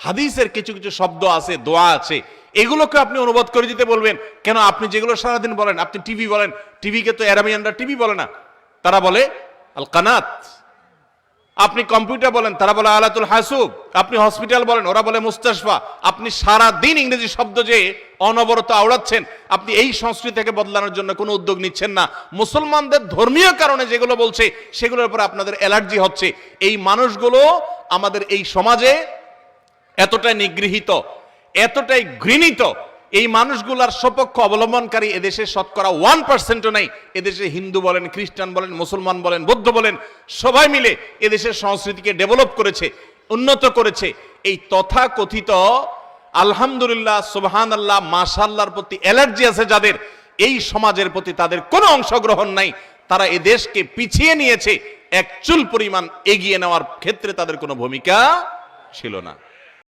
হাদিসের কিছু কিছু শব্দ আছে, দোয়া আছে, এগুলোকে আপনি অনুবাদ করে দিতে বলবেন কেন? আপনি যেগুলো সারাদিন বলেন, আপনি টিভি বলেন, টিভিকে তো আরাবিয়ানরা টিভি বলে না, তারা বলে আল কানাত। আপনি কম্পিউটার বলেন, তারা বলে আলাতুল হাসুব। আপনি হসপিটাল বলেন, ওরা বলে মুস্তাশফা। আপনি সারা দিন ইংরেজি শব্দ যে অনবরত আওড়াচ্ছেন, আপনি এই সংস্কৃতি থেকে বদলানোর জন্য কোনো উদ্যোগ নিচ্ছেন না। মুসলমানদের ধর্মীয় কারণে যেগুলো বলছে সেগুলোর উপর আপনাদের অ্যালার্জি হচ্ছে। এই মানুষগুলো আমাদের এই সমাজে এতটাই নিগৃহীত, এতটাই ঘৃণিত, এই মানুষগুলার সপক্ষ অবলম্বনকারী এদেশে শতকরা 1%ও নেই। এদেশে হিন্দু বলেন, খ্রিস্টান বলেন, মুসলমান বলেন, বৌদ্ধ বলেন, সবাই মিলে এদেশের সংস্কৃতিকে ডেভেলপ করেছে, উন্নত করেছে। এই তথাকথিত আলহামদুলিল্লাহ, সুবহানাল্লাহ, মাশাআল্লাহর প্রতি অ্যালার্জি আছে যাদের, এই সমাজের প্রতি তাদের কোনো অংশগ্রহণ নাই। তারা এ দেশকে পিছিয়ে নিয়েছে, এক চুল পরিমাণ এগিয়ে নেওয়ার ক্ষেত্রে তাদের কোনো ভূমিকা ছিল না।